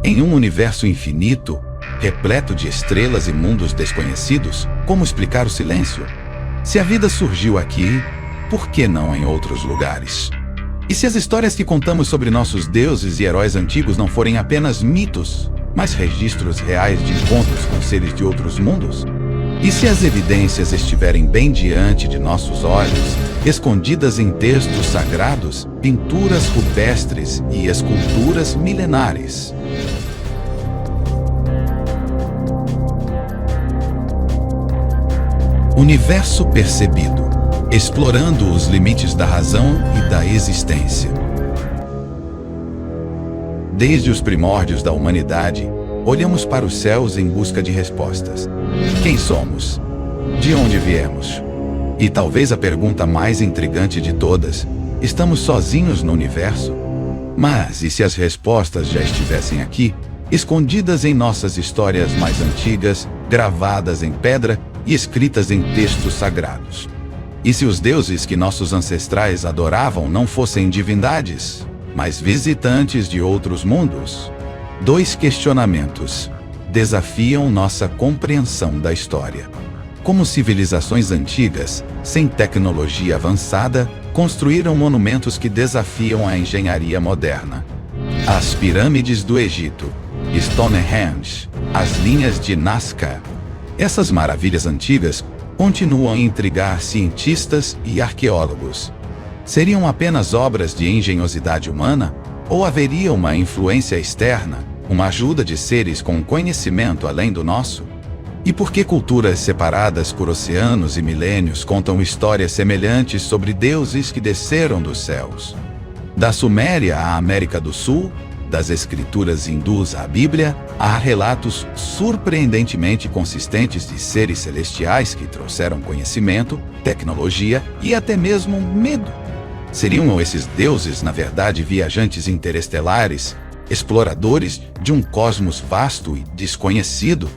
Em um universo infinito, repleto de estrelas e mundos desconhecidos, como explicar o silêncio? Se a vida surgiu aqui, por que não em outros lugares? E se as histórias que contamos sobre nossos deuses e heróis antigos não forem apenas mitos, mas registros reais de encontros com seres de outros mundos? E se as evidências estiverem bem diante de nossos olhos, escondidas em textos sagrados, pinturas rupestres e esculturas milenares? Universo percebido, explorando os limites da razão e da existência. Desde os primórdios da humanidade, olhamos para os céus em busca de respostas. Quem somos? De onde viemos? E talvez a pergunta mais intrigante de todas: estamos sozinhos no universo? Mas e se as respostas já estivessem aqui, escondidas em nossas histórias mais antigas, gravadas em pedra e escritas em textos sagrados? E se os deuses que nossos ancestrais adoravam não fossem divindades, mas visitantes de outros mundos? Dois questionamentos desafiam nossa compreensão da história. Como civilizações antigas, sem tecnologia avançada, construíram monumentos que desafiam a engenharia moderna. As pirâmides do Egito, Stonehenge, as linhas de Nazca. Essas maravilhas antigas continuam a intrigar cientistas e arqueólogos. Seriam apenas obras de engenhosidade humana? Ou haveria uma influência externa, uma ajuda de seres com conhecimento além do nosso? E por que culturas separadas por oceanos e milênios contam histórias semelhantes sobre deuses que desceram dos céus? Da Suméria à América do Sul, das escrituras hindus à Bíblia, há relatos surpreendentemente consistentes de seres celestiais que trouxeram conhecimento, tecnologia e até mesmo medo. Seriam esses deuses, na verdade, viajantes interestelares, exploradores de um cosmos vasto e desconhecido?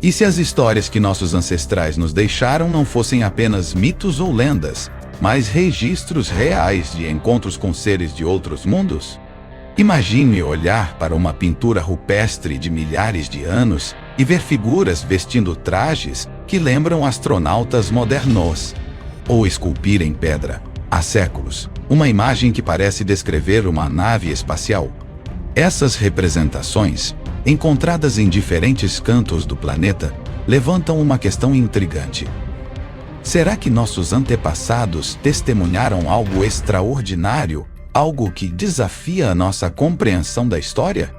E se as histórias que nossos ancestrais nos deixaram não fossem apenas mitos ou lendas, mas registros reais de encontros com seres de outros mundos? Imagine olhar para uma pintura rupestre de milhares de anos e ver figuras vestindo trajes que lembram astronautas modernos, ou esculpir em pedra, há séculos, uma imagem que parece descrever uma nave espacial. Essas representações, encontradas em diferentes cantos do planeta, levantam uma questão intrigante. Será que nossos antepassados testemunharam algo extraordinário, algo que desafia a nossa compreensão da história?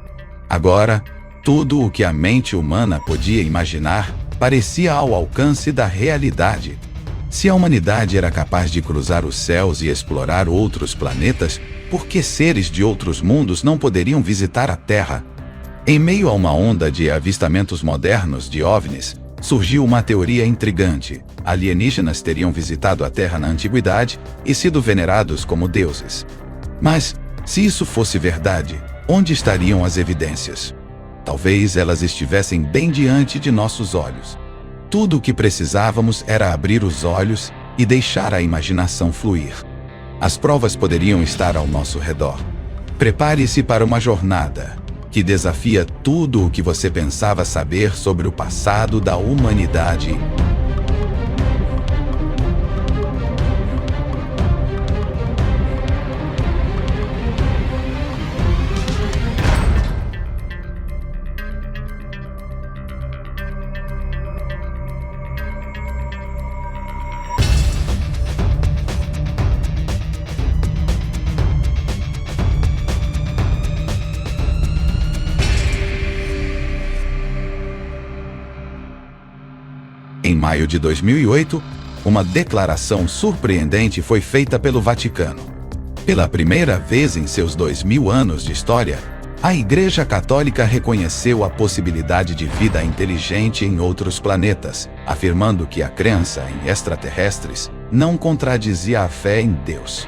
Agora, tudo o que a mente humana podia imaginar parecia ao alcance da realidade. Se a humanidade era capaz de cruzar os céus e explorar outros planetas, por que seres de outros mundos não poderiam visitar a Terra? Em meio a uma onda de avistamentos modernos de OVNIs, surgiu uma teoria intrigante. Alienígenas teriam visitado a Terra na antiguidade e sido venerados como deuses. Mas, se isso fosse verdade, onde estariam as evidências? Talvez elas estivessem bem diante de nossos olhos. Tudo o que precisávamos era abrir os olhos e deixar a imaginação fluir. As provas poderiam estar ao nosso redor. Prepare-se para uma jornada que desafia tudo o que você pensava saber sobre o passado da humanidade. Em maio de 2008, uma declaração surpreendente foi feita pelo Vaticano. Pela primeira vez em seus 2000 anos de história, a Igreja Católica reconheceu a possibilidade de vida inteligente em outros planetas, afirmando que a crença em extraterrestres não contradizia a fé em Deus.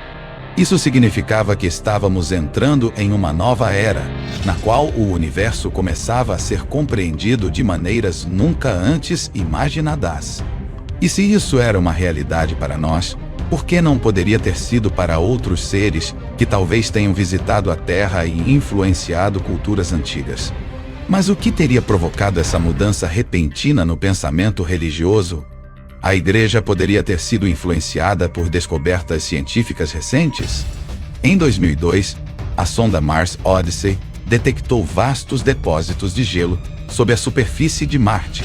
Isso significava que estávamos entrando em uma nova era, na qual o universo começava a ser compreendido de maneiras nunca antes imaginadas. E se isso era uma realidade para nós, Por que não poderia ter sido para outros seres que talvez tenham visitado a Terra e influenciado culturas antigas? Mas o que teria provocado essa mudança repentina no pensamento religioso? A Igreja poderia ter sido influenciada por descobertas científicas recentes? Em 2002, a sonda Mars Odyssey detectou vastos depósitos de gelo sob a superfície de Marte.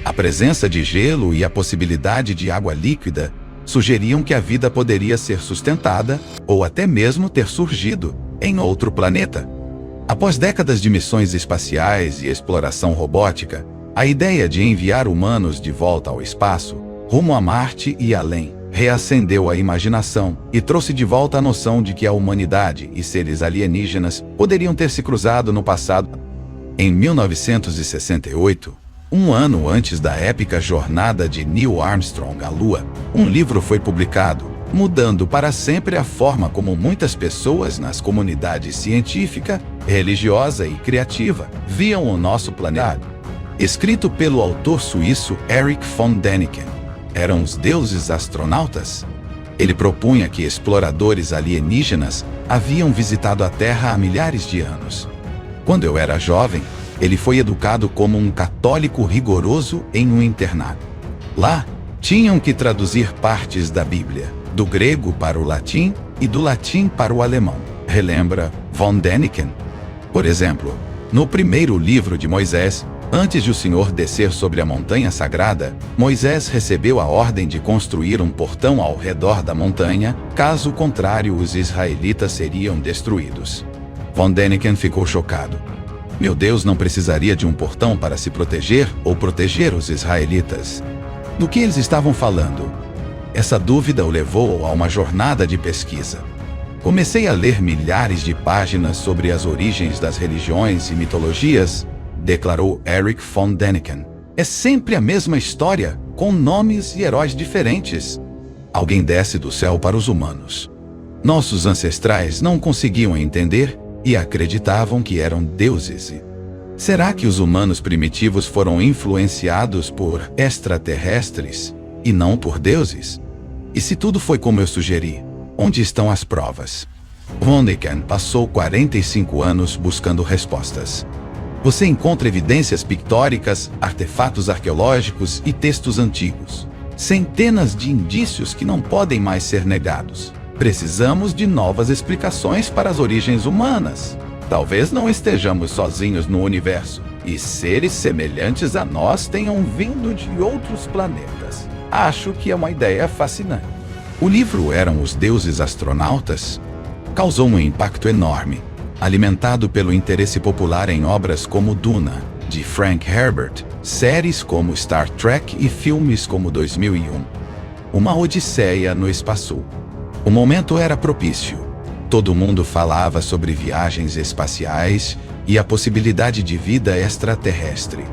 A presença de gelo e a possibilidade de água líquida sugeriam que a vida poderia ser sustentada ou até mesmo ter surgido em outro planeta. Após décadas de missões espaciais e exploração robótica, a ideia de enviar humanos de volta ao espaço, rumo a Marte e além, reacendeu a imaginação e trouxe de volta a noção de que a humanidade e seres alienígenas poderiam ter se cruzado no passado. Em 1968, um ano antes da épica jornada de Neil Armstrong à Lua, um livro foi publicado, mudando para sempre a forma como muitas pessoas nas comunidades científica, religiosa e criativa viam o nosso planeta. Escrito pelo autor suíço Erich von Däniken, eram os deuses astronautas? Ele propunha que exploradores alienígenas haviam visitado a Terra há milhares de anos. Quando eu era jovem, ele foi educado como um católico rigoroso em um internato. Lá, tinham que traduzir partes da Bíblia, do grego para o latim e do latim para o alemão, relembra von Däniken. Por exemplo, no primeiro livro de Moisés, antes de o Senhor descer sobre a montanha sagrada, Moisés recebeu a ordem de construir um portão ao redor da montanha, caso contrário os israelitas seriam destruídos. Von Däniken ficou chocado. Meu Deus não precisaria de um portão para se proteger ou proteger os israelitas. Do que eles estavam falando? Essa dúvida o levou a uma jornada de pesquisa. Comecei a ler milhares de páginas sobre as origens das religiões e mitologias, declarou Erich von Däniken. É sempre a mesma história, com nomes e heróis diferentes. Alguém desce do céu para os humanos. Nossos ancestrais não conseguiam entender e acreditavam que eram deuses. Será que os humanos primitivos foram influenciados por extraterrestres e não por deuses? E se tudo foi como eu sugeri, onde estão as provas? Von Däniken passou 45 anos buscando respostas. Você encontra evidências pictóricas, artefatos arqueológicos e textos antigos. Centenas de indícios que não podem mais ser negados. Precisamos de novas explicações para as origens humanas. Talvez não estejamos sozinhos no universo, e seres semelhantes a nós tenham vindo de outros planetas. Acho que é uma ideia fascinante. O livro Eram os Deuses Astronautas? Causou um impacto enorme, alimentado pelo interesse popular em obras como Duna, de Frank Herbert, séries como Star Trek e filmes como 2001. Uma odisseia no espaço. O momento era propício. Todo mundo falava sobre viagens espaciais e a possibilidade de vida extraterrestre.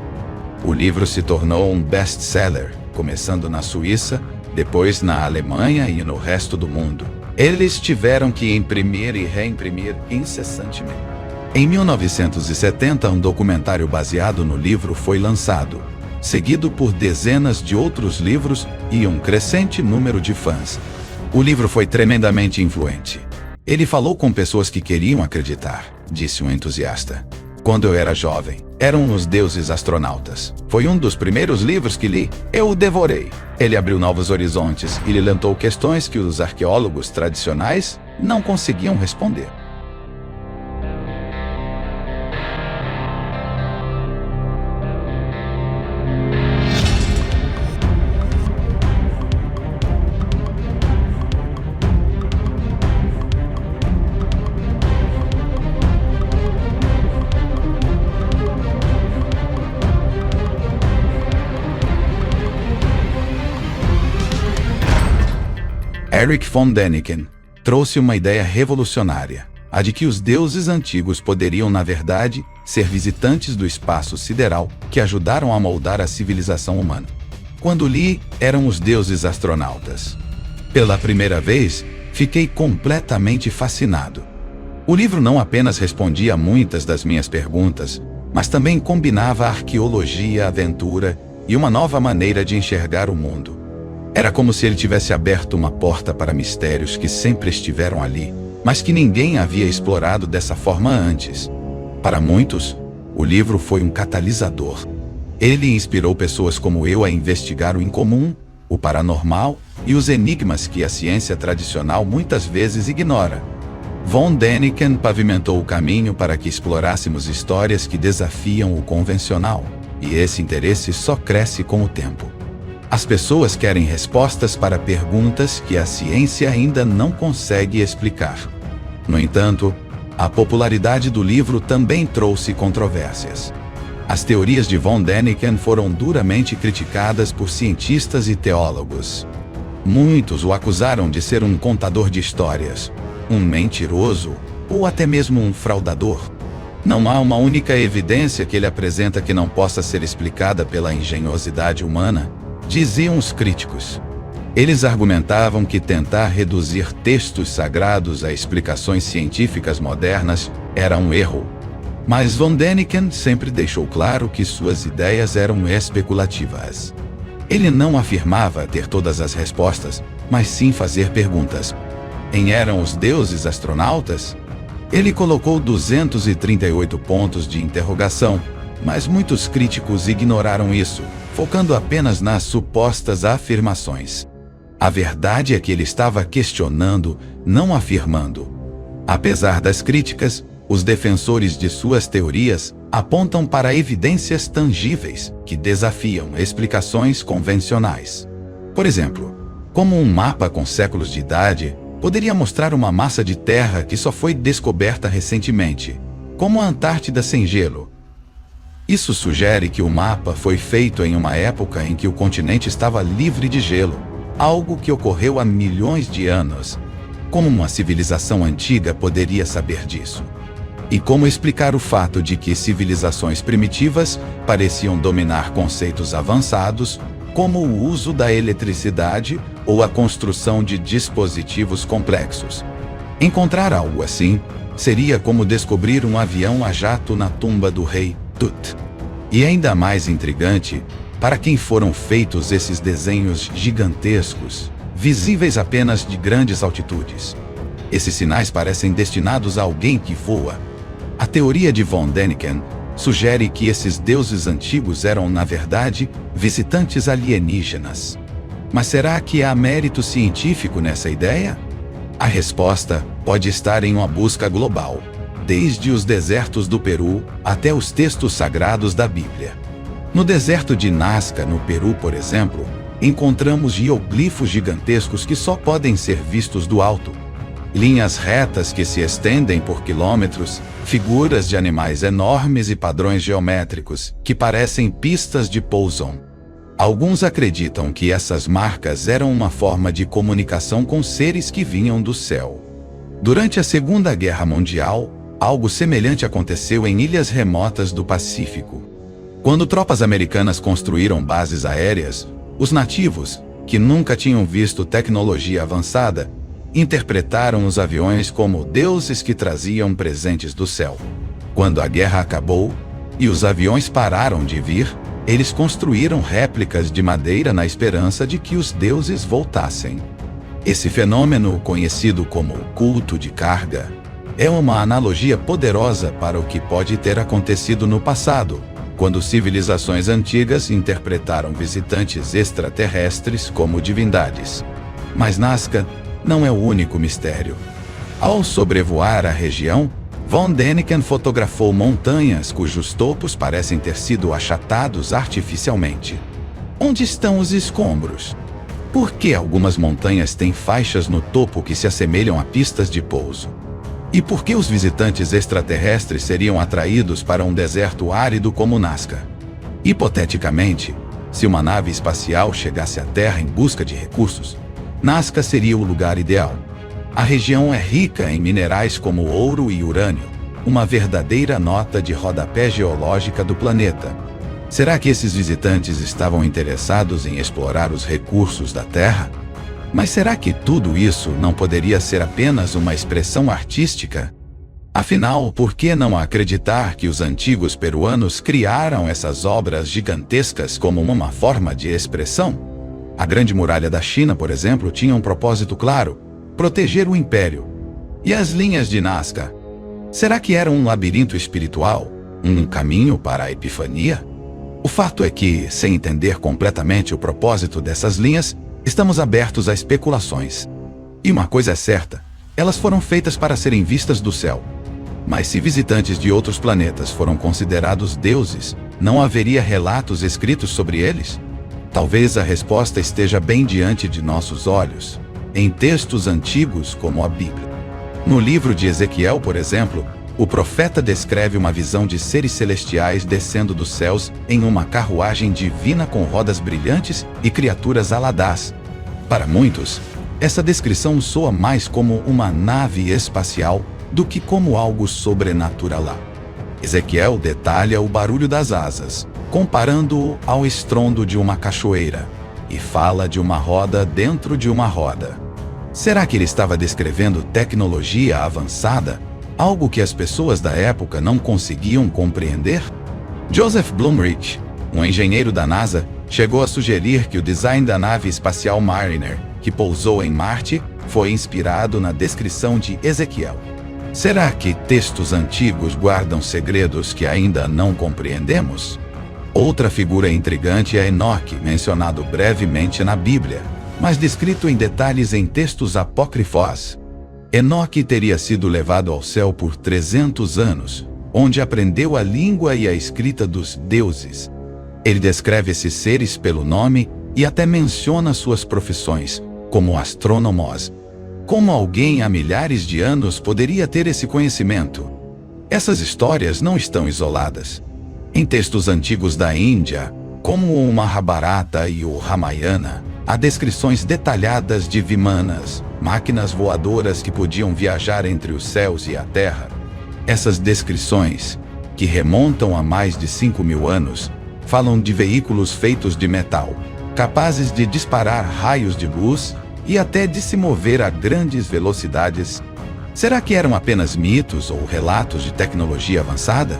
O livro se tornou um best-seller, começando na Suíça, depois na Alemanha e no resto do mundo. Eles tiveram que imprimir e reimprimir incessantemente. Em 1970, um documentário baseado no livro foi lançado, seguido por dezenas de outros livros e um crescente número de fãs. O livro foi tremendamente influente. Ele falou com pessoas que queriam acreditar, disse um entusiasta. Quando eu era jovem, eram os deuses astronautas. Foi um dos primeiros livros que li. Eu o devorei. Ele abriu novos horizontes e levantou questões que os arqueólogos tradicionais não conseguiam responder. Erich von Däniken trouxe uma ideia revolucionária, a de que os deuses antigos poderiam, na verdade, ser visitantes do espaço sideral que ajudaram a moldar a civilização humana. Quando li Eram os Deuses Astronautas, pela primeira vez, fiquei completamente fascinado. O livro não apenas respondia a muitas das minhas perguntas, mas também combinava arqueologia, aventura e uma nova maneira de enxergar o mundo. Era como se ele tivesse aberto uma porta para mistérios que sempre estiveram ali, mas que ninguém havia explorado dessa forma antes. Para muitos, o livro foi um catalisador. Ele inspirou pessoas como eu a investigar o incomum, o paranormal e os enigmas que a ciência tradicional muitas vezes ignora. Von Däniken pavimentou o caminho para que explorássemos histórias que desafiam o convencional, e esse interesse só cresce com o tempo. As pessoas querem respostas para perguntas que a ciência ainda não consegue explicar. No entanto, a popularidade do livro também trouxe controvérsias. As teorias de Von Däniken foram duramente criticadas por cientistas e teólogos. Muitos o acusaram de ser um contador de histórias, um mentiroso ou até mesmo um fraudador. Não há uma única evidência que ele apresenta que não possa ser explicada pela engenhosidade humana, diziam os críticos. Eles argumentavam que tentar reduzir textos sagrados a explicações científicas modernas era um erro. Mas Von Däniken sempre deixou claro que suas ideias eram especulativas. Ele não afirmava ter todas as respostas, mas sim fazer perguntas. Quem eram os deuses astronautas? Ele colocou 238 pontos de interrogação, mas muitos críticos ignoraram isso, focando apenas nas supostas afirmações. A verdade é que ele estava questionando, não afirmando. Apesar das críticas, os defensores de suas teorias apontam para evidências tangíveis que desafiam explicações convencionais. Por exemplo, como um mapa com séculos de idade poderia mostrar uma massa de terra que só foi descoberta recentemente, como a Antártida sem gelo. Isso sugere que o mapa foi feito em uma época em que o continente estava livre de gelo, algo que ocorreu há milhões de anos. Como uma civilização antiga poderia saber disso? E como explicar o fato de que civilizações primitivas pareciam dominar conceitos avançados, como o uso da eletricidade ou a construção de dispositivos complexos? Encontrar algo assim seria como descobrir um avião a jato na tumba do rei Tut. E ainda mais intrigante, para quem foram feitos esses desenhos gigantescos, visíveis apenas de grandes altitudes? Esses sinais parecem destinados a alguém que voa. A teoria de Von Däniken sugere que esses deuses antigos eram, na verdade, visitantes alienígenas. Mas será que há mérito científico nessa ideia? A resposta pode estar em uma busca global, desde os desertos do Peru até os textos sagrados da Bíblia. No deserto de Nazca, no Peru, por exemplo, encontramos hieroglifos gigantescos que só podem ser vistos do alto. Linhas retas que se estendem por quilômetros, figuras de animais enormes e padrões geométricos que parecem pistas de pouso. Alguns acreditam que essas marcas eram uma forma de comunicação com seres que vinham do céu. Durante a Segunda Guerra Mundial, algo semelhante aconteceu em ilhas remotas do Pacífico. Quando tropas americanas construíram bases aéreas, os nativos, que nunca tinham visto tecnologia avançada, interpretaram os aviões como deuses que traziam presentes do céu. Quando a guerra acabou e os aviões pararam de vir, eles construíram réplicas de madeira na esperança de que os deuses voltassem. Esse fenômeno, conhecido como culto de carga, é uma analogia poderosa para o que pode ter acontecido no passado, quando civilizações antigas interpretaram visitantes extraterrestres como divindades. Mas Nazca não é o único mistério. Ao sobrevoar a região, Von Däniken fotografou montanhas cujos topos parecem ter sido achatados artificialmente. Onde estão os escombros? Por que algumas montanhas têm faixas no topo que se assemelham a pistas de pouso? E por que os visitantes extraterrestres seriam atraídos para um deserto árido como Nazca? Hipoteticamente, se uma nave espacial chegasse à Terra em busca de recursos, Nazca seria o lugar ideal. A região é rica em minerais como ouro e urânio, uma verdadeira nota de rodapé geológica do planeta. Será que esses visitantes estavam interessados em explorar os recursos da Terra? Mas será que tudo isso não poderia ser apenas uma expressão artística? Afinal, por que não acreditar que os antigos peruanos criaram essas obras gigantescas como uma forma de expressão? A Grande Muralha da China, por exemplo, tinha um propósito claro: proteger o império. E as linhas de Nazca? Será que era um labirinto espiritual? Um caminho para a epifania? O fato é que, sem entender completamente o propósito dessas linhas, estamos abertos a especulações. E uma coisa é certa: elas foram feitas para serem vistas do céu. Mas se visitantes de outros planetas foram considerados deuses, não haveria relatos escritos sobre eles? Talvez a resposta esteja bem diante de nossos olhos, em textos antigos como a Bíblia. No livro de Ezequiel, por exemplo, o profeta descreve uma visão de seres celestiais descendo dos céus em uma carruagem divina com rodas brilhantes e criaturas aladás. Para muitos, essa descrição soa mais como uma nave espacial do que como algo sobrenatural. Ezequiel detalha o barulho das asas, comparando-o ao estrondo de uma cachoeira, e fala de uma roda dentro de uma roda. Será que ele estava descrevendo tecnologia avançada? Algo que as pessoas da época não conseguiam compreender? Joseph Blumrich, um engenheiro da NASA, chegou a sugerir que o design da nave espacial Mariner, que pousou em Marte, foi inspirado na descrição de Ezequiel. Será que textos antigos guardam segredos que ainda não compreendemos? Outra figura intrigante é Enoque, mencionado brevemente na Bíblia, mas descrito em detalhes em textos apócrifos. Enoque teria sido levado ao céu por 300 anos, onde aprendeu a língua e a escrita dos deuses. Ele descreve esses seres pelo nome e até menciona suas profissões, como astrônomos. Como alguém há milhares de anos poderia ter esse conhecimento? Essas histórias não estão isoladas. Em textos antigos da Índia, como o Mahabharata e o Ramayana, há descrições detalhadas de vimanas, máquinas voadoras que podiam viajar entre os céus e a terra. Essas descrições, que remontam a mais de 5.000 anos, falam de veículos feitos de metal, capazes de disparar raios de luz e até de se mover a grandes velocidades. Será que eram apenas mitos ou relatos de tecnologia avançada?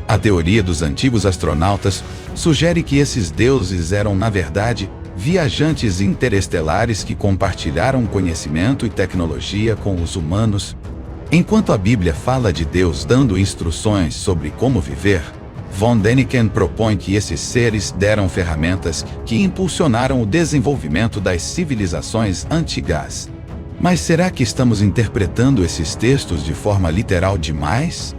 A teoria dos antigos astronautas sugere que esses deuses eram, na verdade, viajantes interestelares que compartilharam conhecimento e tecnologia com os humanos. Enquanto a Bíblia fala de Deus dando instruções sobre como viver, von Däniken propõe que esses seres deram ferramentas que impulsionaram o desenvolvimento das civilizações antigas. Mas será que estamos interpretando esses textos de forma literal demais?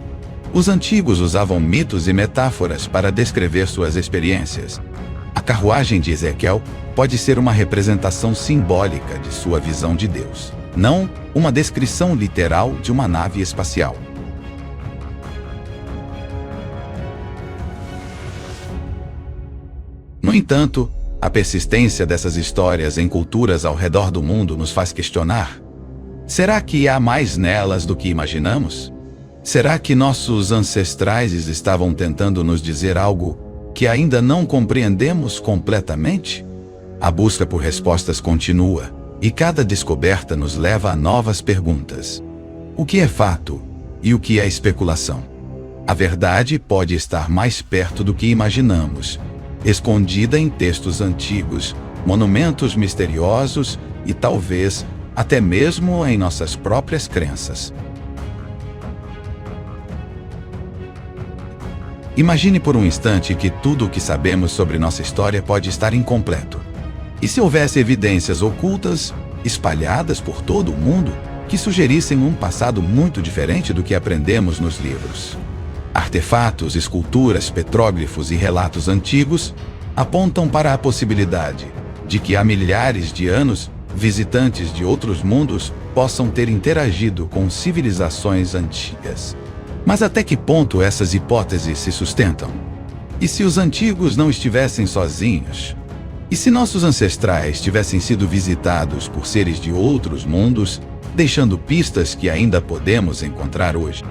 Os antigos usavam mitos e metáforas para descrever suas experiências. A carruagem de Ezequiel pode ser uma representação simbólica de sua visão de Deus, não uma descrição literal de uma nave espacial. No entanto, a persistência dessas histórias em culturas ao redor do mundo nos faz questionar: será que há mais nelas do que imaginamos? Será que nossos ancestrais estavam tentando nos dizer algo que ainda não compreendemos completamente? A busca por respostas continua, e cada descoberta nos leva a novas perguntas. O que é fato e o que é especulação? A verdade pode estar mais perto do que imaginamos, escondida em textos antigos, monumentos misteriosos e talvez até mesmo em nossas próprias crenças. Imagine por um instante que tudo o que sabemos sobre nossa história pode estar incompleto. E se houvesse evidências ocultas, espalhadas por todo o mundo, que sugerissem um passado muito diferente do que aprendemos nos livros? Artefatos, esculturas, petróglifos e relatos antigos apontam para a possibilidade de que há milhares de anos, visitantes de outros mundos possam ter interagido com civilizações antigas. Mas até que ponto essas hipóteses se sustentam? E se os antigos não estivessem sozinhos? E se nossos ancestrais tivessem sido visitados por seres de outros mundos, deixando pistas que ainda podemos encontrar hoje?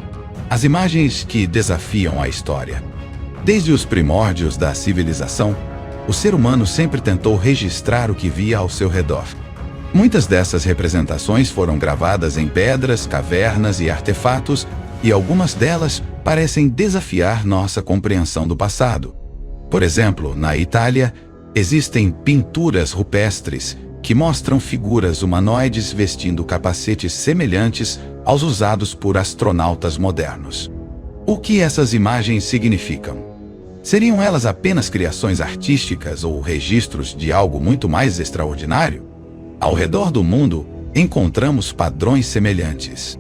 As imagens que desafiam a história. Desde os primórdios da civilização, o ser humano sempre tentou registrar o que via ao seu redor. Muitas dessas representações foram gravadas em pedras, cavernas e artefatos, e algumas delas parecem desafiar nossa compreensão do passado. Por exemplo, na Itália, Existem pinturas rupestres que mostram figuras humanoides vestindo capacetes semelhantes aos usados por astronautas modernos. O que essas imagens significam? Seriam elas apenas criações artísticas ou registros de algo muito mais extraordinário? Ao redor do mundo, encontramos padrões semelhantes.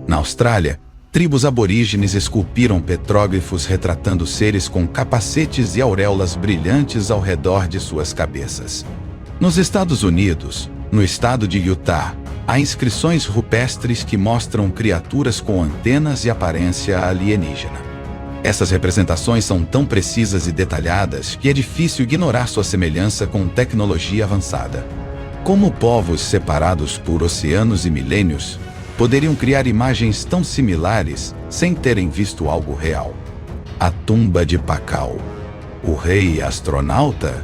Na Austrália, tribos aborígenes esculpiram petróglifos retratando seres com capacetes e auréolas brilhantes ao redor de suas cabeças. Nos Estados Unidos, no estado de Utah, há inscrições rupestres que mostram criaturas com antenas e aparência alienígena. Essas representações são tão precisas e detalhadas que é difícil ignorar sua semelhança com tecnologia avançada. Como povos separados por oceanos e milênios poderiam criar imagens tão similares sem terem visto algo real? A tumba de Pakal, o rei astronauta?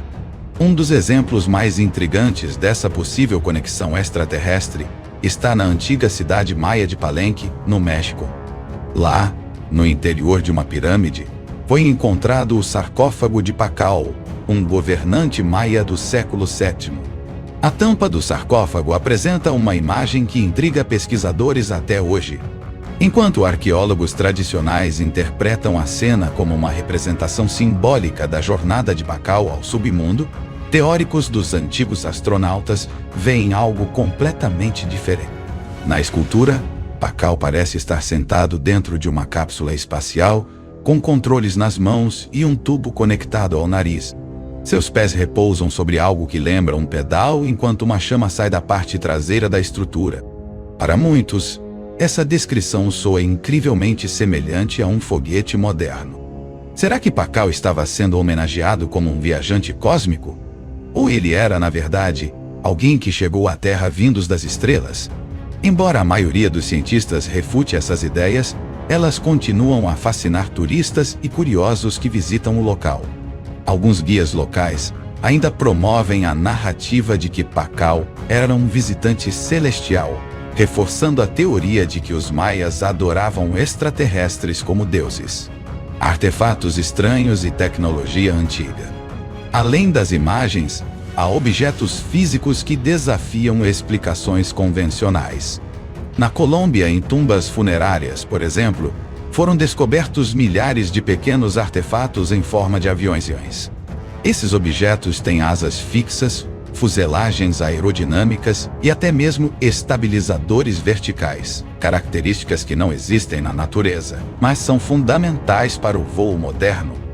Um dos exemplos mais intrigantes dessa possível conexão extraterrestre está na antiga cidade maia de Palenque, no México. Lá, no interior de uma pirâmide, foi encontrado o sarcófago de Pakal, um governante maia do século VII. A tampa do sarcófago apresenta uma imagem que intriga pesquisadores até hoje. Enquanto arqueólogos tradicionais interpretam a cena como uma representação simbólica da jornada de Pakal ao submundo, teóricos dos antigos astronautas veem algo completamente diferente. Na escultura, Pakal parece estar sentado dentro de uma cápsula espacial, com controles nas mãos e um tubo conectado ao nariz. Seus pés repousam sobre algo que lembra um pedal enquanto uma chama sai da parte traseira da estrutura. Para muitos, essa descrição soa incrivelmente semelhante a um foguete moderno. Será que Pakal estava sendo homenageado como um viajante cósmico? Ou ele era, na verdade, alguém que chegou à Terra vindos das estrelas? Embora a maioria dos cientistas refute essas ideias, elas continuam a fascinar turistas e curiosos que visitam o local. Alguns guias locais ainda promovem a narrativa de que Pakal era um visitante celestial, reforçando a teoria de que os maias adoravam extraterrestres como deuses. Artefatos estranhos e tecnologia antiga. Além das imagens, há objetos físicos que desafiam explicações convencionais. Na Colômbia, em tumbas funerárias, por exemplo, foram descobertos milhares de pequenos artefatos em forma de aviões. Esses objetos têm asas fixas, fuselagens aerodinâmicas e até mesmo estabilizadores verticais, características que não existem na natureza, mas são fundamentais para o voo moderno.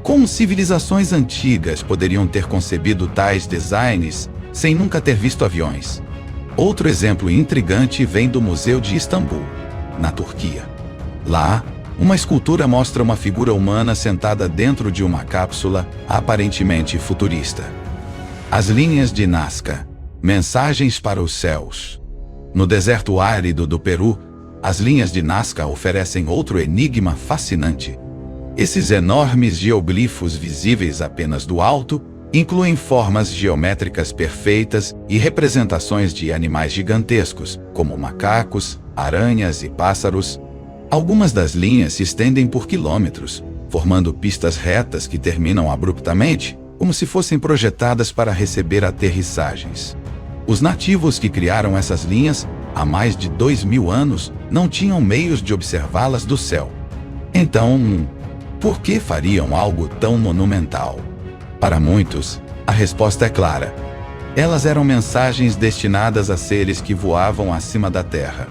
Como civilizações antigas poderiam ter concebido tais designs sem nunca ter visto aviões? Outro exemplo intrigante vem do Museu de Istambul, na Turquia. Lá, uma escultura mostra uma figura humana sentada dentro de uma cápsula aparentemente futurista. As linhas de Nazca, mensagens para os céus. No deserto árido do Peru, as linhas de Nazca oferecem outro enigma fascinante. Esses enormes geoglifos visíveis apenas do alto incluem formas geométricas perfeitas e representações de animais gigantescos, como macacos, aranhas e pássaros. Algumas das linhas se estendem por quilômetros, formando pistas retas que terminam abruptamente, como se fossem projetadas para receber aterrissagens. Os nativos que criaram essas linhas, há mais de 2000 anos, não tinham meios de observá-las do céu. Então, por que fariam algo tão monumental? Para muitos, a resposta é clara. Elas eram mensagens destinadas a seres que voavam acima da Terra.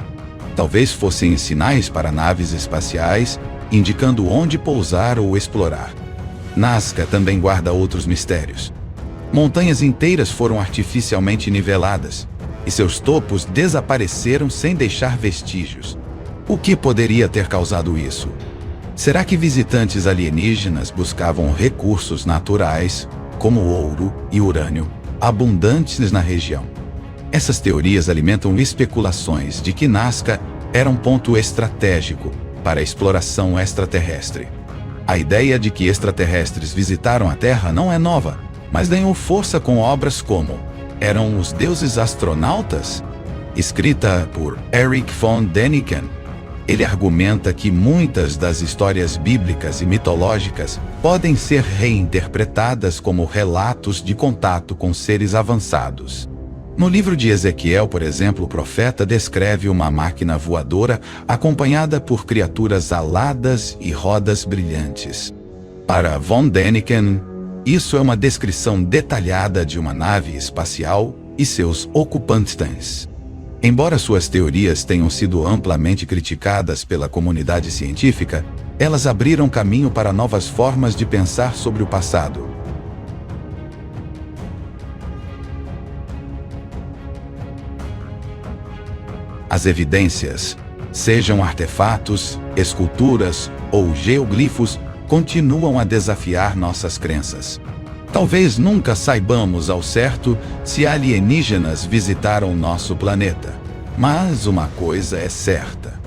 Talvez fossem sinais para naves espaciais, indicando onde pousar ou explorar. Nazca também guarda outros mistérios. Montanhas inteiras foram artificialmente niveladas, e seus topos desapareceram sem deixar vestígios. O que poderia ter causado isso? Será que visitantes alienígenas buscavam recursos naturais, como ouro e urânio, abundantes na região? Essas teorias alimentam especulações de que Nazca era um ponto estratégico para a exploração extraterrestre. A ideia de que extraterrestres visitaram a Terra não é nova, mas ganhou força com obras como Eram os Deuses Astronautas, escrita por Erich von Däniken. Ele argumenta que muitas das histórias bíblicas e mitológicas podem ser reinterpretadas como relatos de contato com seres avançados. No livro de Ezequiel, por exemplo, o profeta descreve uma máquina voadora acompanhada por criaturas aladas e rodas brilhantes. Para von Däniken, isso é uma descrição detalhada de uma nave espacial e seus ocupantes. Embora suas teorias tenham sido amplamente criticadas pela comunidade científica, elas abriram caminho para novas formas de pensar sobre o passado. As evidências, sejam artefatos, esculturas ou geoglifos, continuam a desafiar nossas crenças. Talvez nunca saibamos ao certo se alienígenas visitaram nosso planeta. Mas uma coisa é certa: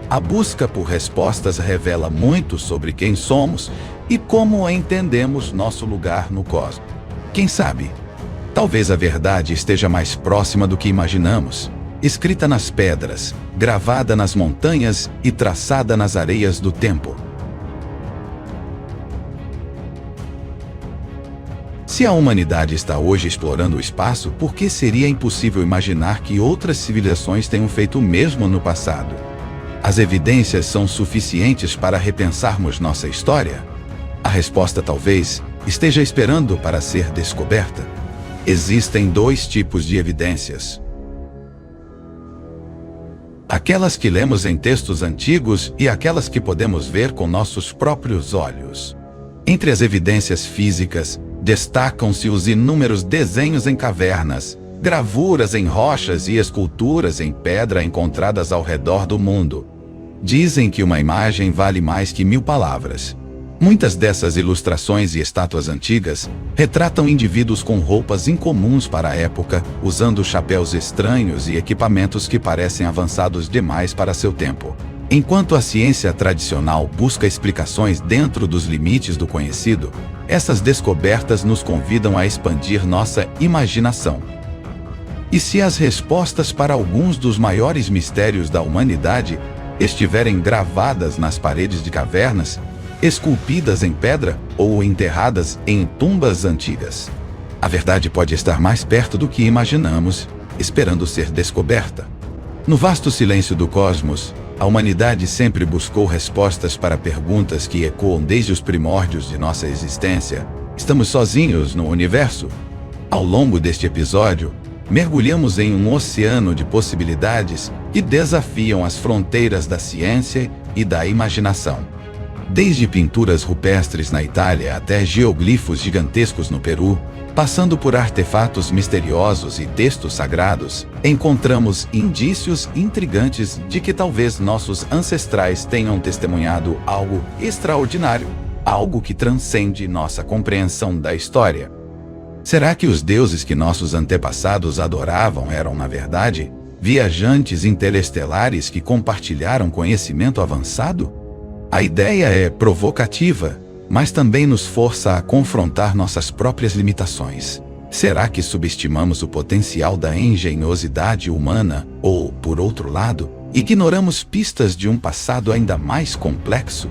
a busca por respostas revela muito sobre quem somos e como entendemos nosso lugar no cosmos. Quem sabe? Talvez a verdade esteja mais próxima do que imaginamos, escrita nas pedras, gravada nas montanhas e traçada nas areias do tempo. Se a humanidade está hoje explorando o espaço, por que seria impossível imaginar que outras civilizações tenham feito o mesmo no passado? As evidências são suficientes para repensarmos nossa história? A resposta talvez esteja esperando para ser descoberta. Existem dois tipos de evidências: aquelas que lemos em textos antigos e aquelas que podemos ver com nossos próprios olhos. Entre as evidências físicas, destacam-se os inúmeros desenhos em cavernas, gravuras em rochas e esculturas em pedra encontradas ao redor do mundo. Dizem que uma imagem vale mais que 1000 palavras. Muitas dessas ilustrações e estátuas antigas retratam indivíduos com roupas incomuns para a época, usando chapéus estranhos e equipamentos que parecem avançados demais para seu tempo. Enquanto a ciência tradicional busca explicações dentro dos limites do conhecido, essas descobertas nos convidam a expandir nossa imaginação. E se as respostas para alguns dos maiores mistérios da humanidade estiverem gravadas nas paredes de cavernas, esculpidas em pedra ou enterradas em tumbas antigas? A verdade pode estar mais perto do que imaginamos, esperando ser descoberta. No vasto silêncio do cosmos, a humanidade sempre buscou respostas para perguntas que ecoam desde os primórdios de nossa existência. Estamos sozinhos no universo? Ao longo deste episódio, mergulhamos em um oceano de possibilidades que desafiam as fronteiras da ciência e da imaginação. Desde pinturas rupestres na Itália até geoglifos gigantescos no Peru, passando por artefatos misteriosos e textos sagrados, encontramos indícios intrigantes de que talvez nossos ancestrais tenham testemunhado algo extraordinário, algo que transcende nossa compreensão da história. Será que os deuses que nossos antepassados adoravam eram, na verdade, viajantes interestelares que compartilharam conhecimento avançado? A ideia é provocativa, mas também nos força a confrontar nossas próprias limitações. Será que subestimamos o potencial da engenhosidade humana ou, por outro lado, ignoramos pistas de um passado ainda mais complexo?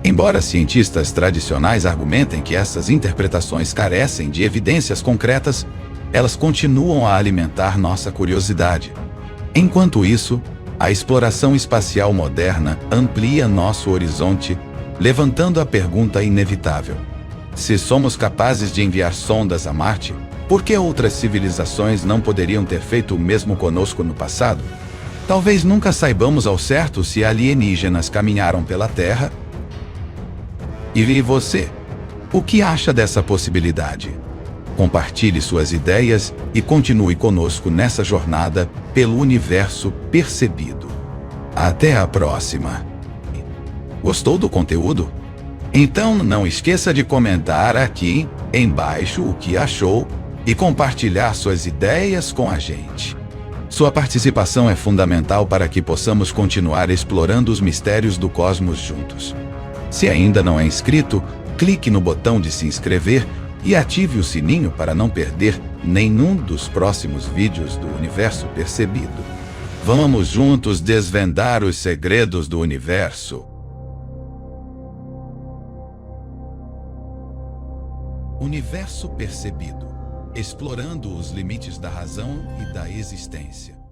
Embora cientistas tradicionais argumentem que essas interpretações carecem de evidências concretas, elas continuam a alimentar nossa curiosidade. Enquanto isso, a exploração espacial moderna amplia nosso horizonte, levantando a pergunta inevitável: se somos capazes de enviar sondas a Marte, por que outras civilizações não poderiam ter feito o mesmo conosco no passado? Talvez nunca saibamos ao certo se alienígenas caminharam pela Terra. E você? O que acha dessa possibilidade? Compartilhe suas ideias e continue conosco nessa jornada pelo universo percebido. Até a próxima! Gostou do conteúdo? Então não esqueça de comentar aqui embaixo o que achou e compartilhar suas ideias com a gente. Sua participação é fundamental para que possamos continuar explorando os mistérios do cosmos juntos. Se ainda não é inscrito, clique no botão de se inscrever e ative o sininho para não perder nenhum dos próximos vídeos do Universo Percebido. Vamos juntos desvendar os segredos do universo. Universo percebido, explorando os limites da razão e da existência.